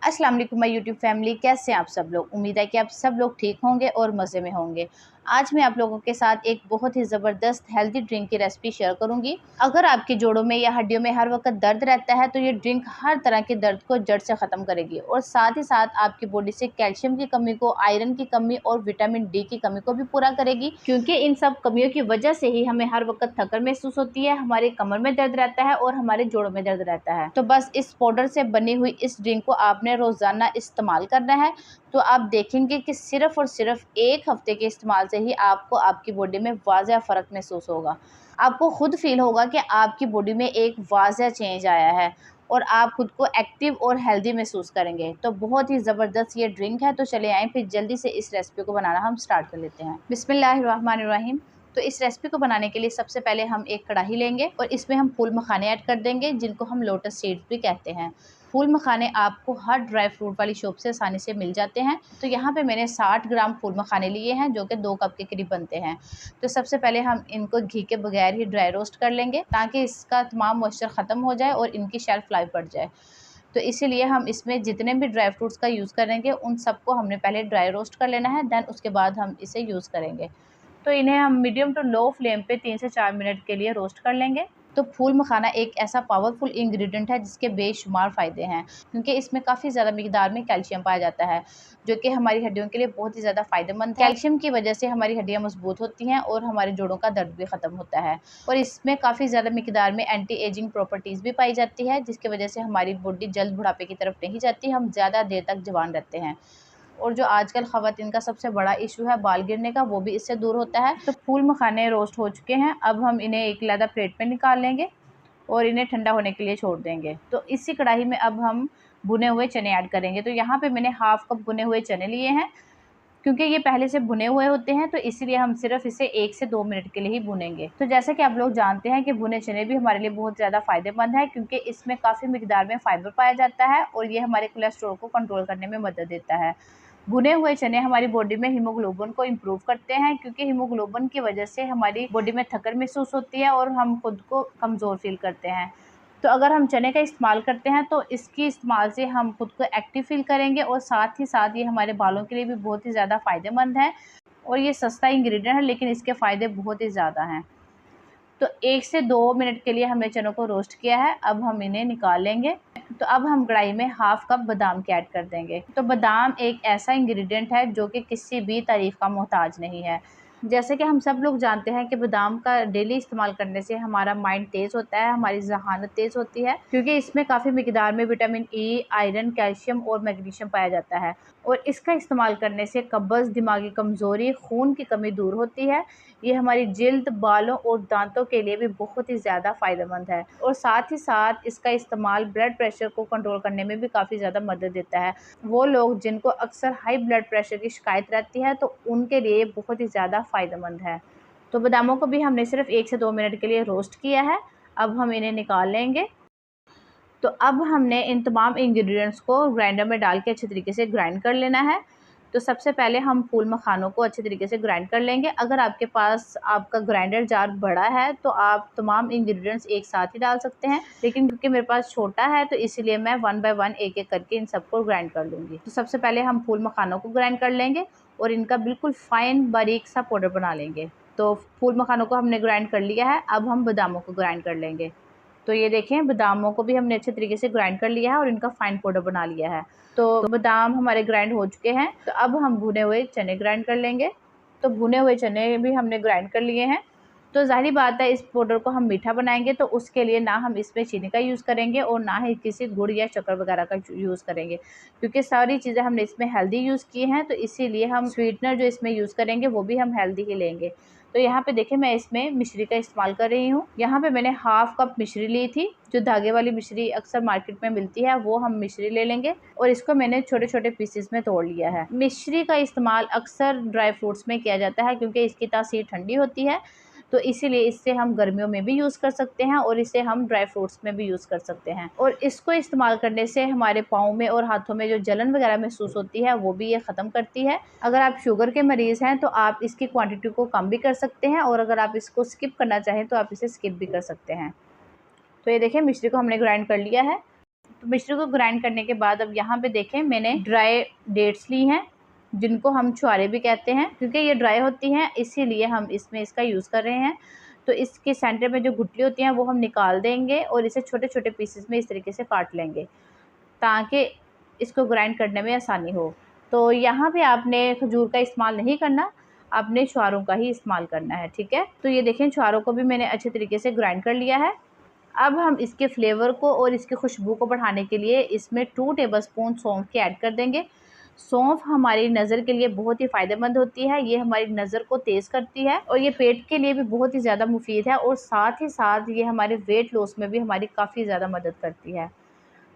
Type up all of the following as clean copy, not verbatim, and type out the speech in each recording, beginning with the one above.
अस्सलाम वालेकुम my YouTube family, कैसे हैं आप सब लोग। उम्मीद है कि आप सब लोग ठीक होंगे और मज़े में होंगे। आज मैं आप लोगों के साथ एक बहुत ही ज़बरदस्त हेल्दी ड्रिंक की रेसिपी शेयर करूंगी। अगर आपके जोड़ों में या हड्डियों में हर वक्त दर्द रहता है तो ये ड्रिंक हर तरह के दर्द को जड़ से ख़त्म करेगी और साथ ही साथ आपकी बॉडी से कैल्शियम की कमी को, आयरन की कमी और विटामिन डी की कमी को भी पूरा करेगी, क्योंकि इन सब कमियों की वजह से ही हमें हर वक्त थकन महसूस होती है, हमारे कमर में दर्द रहता है और हमारे जोड़ों में दर्द रहता है। तो बस इस पाउडर से बनी हुई इस ड्रिंक को आपने रोज़ाना इस्तेमाल करना है। तो आप देखेंगे कि सिर्फ और सिर्फ एक हफ्ते के इस्तेमाल से ही आपको आपकी बॉडी में वाज़ह फ़र्क महसूस होगा। आपको खुद फील होगा कि आपकी बॉडी में एक वाज़ह चेंज आया है और आप खुद को एक्टिव और हेल्दी महसूस करेंगे। तो बहुत ही ज़बरदस्त ये ड्रिंक है। तो चले आएँ फिर जल्दी से इस रेसिपी को बनाना हम स्टार्ट कर लेते हैं। बिस्मिल्लाहिर्रहमानिर्रहीम। तो इस रेसिपी को बनाने के लिए सबसे पहले हम एक कढ़ाई लेंगे और इसमें हम फूल मखाने ऐड कर देंगे, जिनको हम लोटस सीड्स भी कहते हैं। फूल मखाने आपको हर ड्राई फ्रूट वाली शॉप से आसानी से मिल जाते हैं। तो यहाँ पे मैंने 60 ग्राम फूल मखाने लिए हैं, जो कि 2 कप के करीब बनते हैं। तो सबसे पहले हम इनको घी के बगैर ही ड्राई रोस्ट कर लेंगे, ताकि इसका तमाम मॉइस्चर ख़त्म हो जाए और इनकी शेल्फ लाइफ बढ़ जाए। तो इसीलिए हम इसमें जितने भी ड्राई फ्रूट्स का यूज़ करेंगे उन सबको हमने पहले ड्राई रोस्ट कर लेना है, दैन उसके बाद हम इसे यूज़ करेंगे। तो इन्हें हम मीडियम टू लो फ्लेम पे 3 से 4 मिनट के लिए रोस्ट कर लेंगे। तो फूल मखाना एक ऐसा पावरफुल इंग्रेडिएंट है जिसके बेशुमार फ़ायदे हैं, क्योंकि इसमें काफ़ी ज़्यादा मिकदार में कैल्शियम पाया जाता है, जो कि हमारी हड्डियों के लिए बहुत ही ज़्यादा फ़ायदेमंद है। कैल्शियम की वजह से हमारी हड्डियाँ मजबूत होती हैं और हमारे जोड़ों का दर्द भी ख़त्म होता है। और इसमें काफ़ी ज़्यादा मिकदार में एंटी एजिंग प्रॉपर्टीज़ भी पाई जाती है, जिसकी वजह से हमारी बॉडी जल्द बुढ़ापे की तरफ नहीं जाती, हम ज़्यादा देर तक जवान रहते हैं। और जो आजकल ख़वातीन का सबसे बड़ा इशू है बाल गिरने का, वो भी इससे दूर होता है। तो फूल मखाने रोस्ट हो चुके हैं, अब हम इन्हें एक अलग प्लेट में निकाल लेंगे और इन्हें ठंडा होने के लिए छोड़ देंगे। तो इसी कढ़ाई में अब हम भुने हुए चने ऐड करेंगे। तो यहाँ पे मैंने हाफ़ कप भुने हुए चने लिए हैं, क्योंकि ये पहले से भुने हुए होते हैं, तो इसीलिए हम सिर्फ इसे 1 से 2 मिनट के लिए ही भुनेंगे। तो जैसे कि आप लोग जानते हैं कि भुने चने भी हमारे लिए बहुत ज़्यादा फ़ायदेमंद है, क्योंकि इसमें काफ़ी मिकदार में फ़ाइबर पाया जाता है और ये हमारे कोलेस्ट्रॉल को कंट्रोल करने में मदद देता है। भुने हुए चने हमारी बॉडी में हीमोग्लोबिन को इम्प्रूव करते हैं, क्योंकि हीमोग्लोबिन की वजह से हमारी बॉडी में थकन महसूस होती है और हम खुद को कमज़ोर फील करते हैं। तो अगर हम चने का इस्तेमाल करते हैं तो इसकी इस्तेमाल से हम खुद को एक्टिव फील करेंगे और साथ ही साथ ये हमारे बालों के लिए भी बहुत ही ज़्यादा फ़ायदेमंद है। और ये सस्ता इंग्रेडिएंट है, लेकिन इसके फ़ायदे बहुत ही ज़्यादा हैं। तो 1 से 2 मिनट के लिए हमने चनों को रोस्ट किया है, अब हम इन्हें निकाल लेंगे। तो अब हम कढ़ाई में हाफ़ कप बादाम के ऐड कर देंगे। तो बादाम एक ऐसा इंग्रेडिएंट है जो कि किसी भी तारीफ़ का मोहताज नहीं है। जैसे कि हम सब लोग जानते हैं कि बादाम का डेली इस्तेमाल करने से हमारा माइंड तेज़ होता है, हमारी ज़हानत तेज़ होती है, क्योंकि इसमें काफ़ी मिकदार में विटामिन ई, आयरन, कैल्शियम और मैग्नीशियम पाया जाता है। और इसका इस्तेमाल करने से कब्ज़, दिमागी कमज़ोरी, खून की कमी दूर होती है। ये हमारी जिल्द, बालों और दांतों के लिए भी बहुत ही ज़्यादा फ़ायदेमंद है और साथ ही साथ इसका इस्तेमाल ब्लड प्रेशर को कंट्रोल करने में भी काफ़ी ज़्यादा मदद देता है। वो लोग जिनको अक्सर हाई ब्लड प्रेशर की शिकायत रहती है, तो उनके लिए बहुत ही ज़्यादा फ़ायदेमंद है। तो बादामों को भी हमने सिर्फ 1 से 2 मिनट के लिए रोस्ट किया है, अब हम इन्हें निकाल लेंगे। तो अब हमने इन तमाम इंग्रेडिएंट्स को ग्राइंडर में डाल के अच्छे तरीके से ग्राइंड कर लेना है। तो सबसे पहले हम फूल मखानों को अच्छे तरीके से ग्राइंड कर लेंगे। अगर आपके पास आपका ग्राइंडर जार बड़ा है तो आप तमाम इंग्रेडिएंट्स एक साथ ही डाल सकते हैं, लेकिन क्योंकि मेरे पास छोटा है तो इसीलिए मैं 1 बाय 1 एक-एक करके इन सबको ग्राइंड कर लूँगी। तो सबसे पहले हम फूल मखानों को ग्राइंड कर लेंगे और इनका बिल्कुल फ़ाइन बारीक सा पाउडर बना लेंगे। तो फूल मखानों को हमने ग्राइंड कर लिया है, अब हम बादामों को ग्राइंड कर लेंगे। तो ये देखें, बादामों को भी हमने अच्छे तरीके से ग्राइंड कर लिया है और इनका फ़ाइन पाउडर बना लिया है। तो बादाम हमारे ग्राइंड हो चुके हैं। तो अब हम भुने हुए चने ग्राइंड कर लेंगे। तो भुने हुए चने भी हमने ग्राइंड कर लिए हैं। तो ज़ाहिर बात है, इस पाउडर को हम मीठा बनाएंगे तो उसके लिए ना हम इसमें चीनी का यूज़ करेंगे और ना ही किसी गुड़ या शक्कर वगैरह का यूज़ करेंगे, क्योंकि सारी चीज़ें हमने इसमें हेल्दी यूज़ की हैं। तो इसीलिए हम स्वीटनर जो इसमें यूज़ करेंगे वो भी हम हेल्दी ही लेंगे। तो यहाँ पे देखिए, मैं इसमें मिश्री का इस्तेमाल कर रही हूँ। यहाँ पे मैंने हाफ़ कप मिश्री ली थी, जो धागे वाली मिश्री अक्सर मार्केट में मिलती है, वो हम मिश्री ले लेंगे और इसको मैंने छोटे-छोटे पीसेस में तोड़ लिया है। मिश्री का इस्तेमाल अक्सर ड्राई फ्रूट्स में किया जाता है, क्योंकि इसकी तासीर ठंडी होती है, तो इसीलिए इससे हम गर्मियों में भी यूज़ कर सकते हैं और इसे हम ड्राई फ्रूट्स में भी यूज़ कर सकते हैं। और इसको इस्तेमाल करने से हमारे पाँव में और हाथों में जो जलन वगैरह महसूस होती है वो भी ये ख़त्म करती है। अगर आप शुगर के मरीज़ हैं तो आप इसकी क्वांटिटी को कम भी कर सकते हैं, और अगर आप इसको स्किप करना चाहें तो आप इसे स्किप भी कर सकते हैं। तो ये देखिए, मिश्री को हमने ग्राइंड कर लिया है। तो मिश्री को ग्राइंड करने के बाद अब यहाँ पे देखें मैंने ड्राई डेट्स ली हैं, जिनको हम छुआरे भी कहते हैं, क्योंकि ये ड्राई होती हैं इसीलिए हम इसमें इसका यूज़ कर रहे हैं। तो इसके सेंटर में जो गुठली होती हैं वो हम निकाल देंगे और इसे छोटे छोटे पीसेस में इस तरीके से काट लेंगे ताकि इसको ग्राइंड करने में आसानी हो। तो यहाँ पे आपने खजूर का इस्तेमाल नहीं करना, आपने छुआरों का ही इस्तेमाल करना है, ठीक है। तो ये देखें छुआरों को भी मैंने अच्छे तरीके से ग्राइंड कर लिया है। अब हम इसके फ्लेवर को और इसकी खुशबू को बढ़ाने के लिए इसमें 2 टेबलस्पून सौंफ के ऐड कर देंगे। सौंफ हमारी नज़र के लिए बहुत ही फ़ायदेमंद होती है, ये हमारी नज़र को तेज़ करती है और ये पेट के लिए भी बहुत ही ज़्यादा मुफीद है और साथ ही साथ ये हमारे वेट लॉस में भी हमारी काफ़ी ज़्यादा मदद करती है।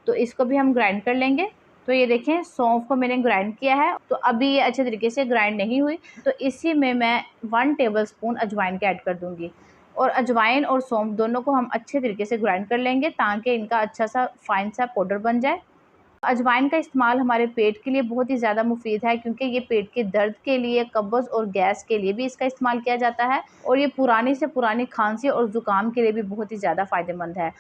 तो इसको भी हम ग्राइंड कर लेंगे। तो ये देखें सौंफ को मैंने ग्राइंड किया है, तो अभी ये अच्छे तरीके से ग्राइंड नहीं हुई, तो इसी में मैं 1 टेबलस्पून अजवाइन के ऐड कर दूँगी और अजवाइन और सौंफ दोनों को हम अच्छे तरीके से ग्राइंड कर लेंगे ताकि इनका अच्छा सा फाइन सा पाउडर बन जाए। अजवाइन का इस्तेमाल हमारे पेट के लिए बहुत ही ज़्यादा मुफीद है, क्योंकि ये पेट के दर्द के लिए, कब्ज़ और गैस के लिए भी इसका इस्तेमाल किया जाता है और ये पुरानी से पुरानी खांसी और ज़ुकाम के लिए भी बहुत ही ज़्यादा फ़ायदेमंद है।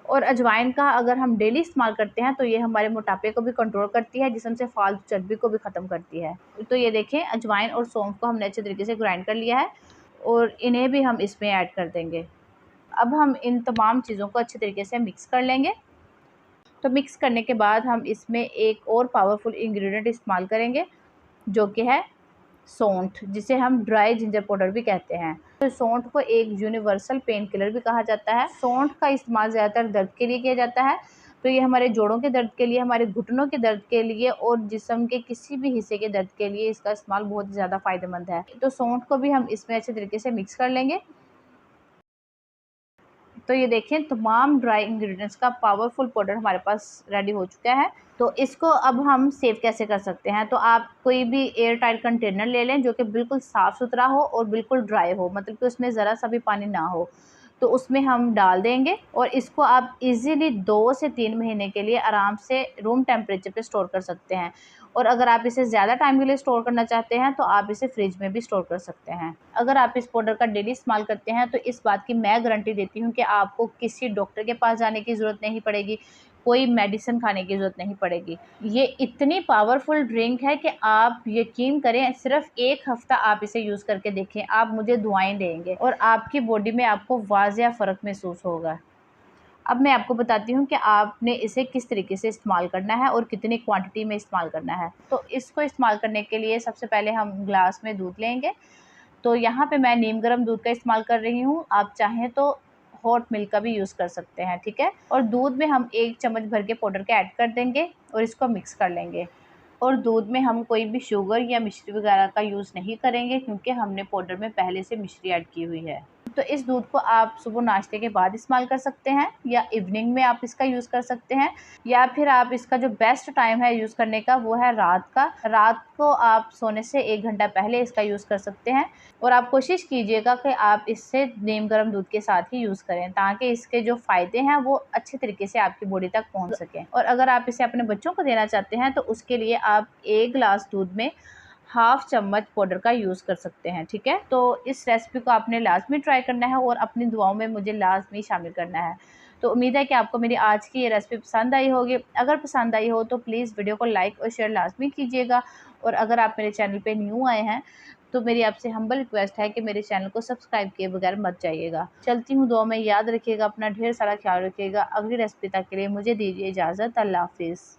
और अजवाइन का अगर हम डेली इस्तेमाल करते हैं तो ये हमारे मोटापे को भी कंट्रोल करती है, जिस्म से फालतू चर्बी को भी ख़त्म करती है। तो ये देखें अजवाइन और सौंफ को हमने अच्छे तरीके से ग्राइंड कर लिया है और इन्हें भी हम इसमें ऐड कर देंगे। अब हम इन तमाम चीज़ों को अच्छे तरीके से मिक्स कर लेंगे। तो मिक्स करने के बाद हम इसमें एक और पावरफुल इंग्रेडिएंट इस्तेमाल करेंगे, जो कि है सौंठ, जिसे हम ड्राई जिंजर पाउडर भी कहते हैं। तो सौंठ को एक यूनिवर्सल पेन किलर भी कहा जाता है। सौंठ का इस्तेमाल ज़्यादातर दर्द के लिए किया जाता है, तो ये हमारे जोड़ों के दर्द के लिए, हमारे घुटनों के दर्द के लिए और जिस्म के किसी भी हिस्से के दर्द के लिए इसका इस्तेमाल बहुत ज़्यादा फ़ायदेमंद है। तो सौंठ को भी हम इसमें अच्छे तरीके से मिक्स कर लेंगे। तो ये देखें तमाम ड्राई इंग्रेडिएंट्स का पावरफुल पाउडर हमारे पास रेडी हो चुका है। तो इसको अब हम सेव कैसे कर सकते हैं, तो आप कोई भी एयर टाइट कंटेनर ले लें जो कि बिल्कुल साफ़ सुथरा हो और बिल्कुल ड्राई हो, मतलब कि उसमें ज़रा सा भी पानी ना हो। तो उसमें हम डाल देंगे और इसको आप इजीली 2 से 3 महीने के लिए आराम से रूम टेम्परेचर पे स्टोर कर सकते हैं। और अगर आप इसे ज़्यादा टाइम के लिए स्टोर करना चाहते हैं तो आप इसे फ्रिज में भी स्टोर कर सकते हैं। अगर आप इस पाउडर का डेली इस्तेमाल करते हैं तो इस बात की मैं गारंटी देती हूँ कि आपको किसी डॉक्टर के पास जाने की ज़रूरत नहीं पड़ेगी, कोई मेडिसिन खाने की ज़रूरत नहीं पड़ेगी। ये इतनी पावरफुल ड्रिंक है कि आप यकीन करें, सिर्फ़ 1 हफ़्ता आप इसे यूज़ करके देखें, आप मुझे दुआएँ देंगे और आपकी बॉडी में आपको वाज़िया फ़र्क महसूस होगा। अब मैं आपको बताती हूँ कि आपने इसे किस तरीके से इस्तेमाल करना है और कितनी क्वांटिटी में इस्तेमाल करना है। तो इसको इस्तेमाल करने के लिए सबसे पहले हम ग्लास में दूध लेंगे। तो यहाँ पे मैं नीम गर्म दूध का इस्तेमाल कर रही हूँ, आप चाहें तो हॉट मिल्क का भी यूज़ कर सकते हैं, ठीक है। और दूध में हम 1 चम्मच भर के पाउडर के ऐड कर देंगे और इसको मिक्स कर लेंगे। और दूध में हम कोई भी शुगर या मिश्री वगैरह का यूज़ नहीं करेंगे, क्योंकि हमने पाउडर में पहले से मिश्री ऐड की हुई है। तो इस दूध को आप सुबह नाश्ते के बाद इस्तेमाल कर सकते हैं या इवनिंग में आप इसका यूज़ कर सकते हैं, या फिर आप इसका जो बेस्ट टाइम है यूज़ करने का वो है रात का। रात को आप सोने से 1 घंटा पहले इसका यूज़ कर सकते हैं और आप कोशिश कीजिएगा कि आप इससे नीम गर्म दूध के साथ ही यूज़ करें, ताकि इसके जो फ़ायदे हैं वो अच्छे तरीके से आपकी बॉडी तक पहुँच सकें। और अगर आप इसे अपने बच्चों को देना चाहते हैं तो उसके लिए आप 1 गिलास दूध में हाफ़ चम्मच पाउडर का यूज़ कर सकते हैं, ठीक है। तो इस रेसिपी को आपने लाज़मी ट्राई करना है और अपनी दुआओं में मुझे लाज़मी शामिल करना है। तो उम्मीद है कि आपको मेरी आज की ये रेसिपी पसंद आई होगी। अगर पसंद आई हो तो प्लीज़ वीडियो को लाइक और शेयर लाज़मी कीजिएगा और अगर आप मेरे चैनल पे न्यू आए हैं तो मेरी आपसे हम्बल रिक्वेस्ट है कि मेरे चैनल को सब्सक्राइब किए बगैर मत जाइएगा। चलती हूँ, दुआ में याद रखिएगा, अपना ढेर सारा ख्याल रखिएगा। अगली रेसिपी तक के लिए मुझे दीजिए इजाज़त। अल्लाह हाफ़िज़।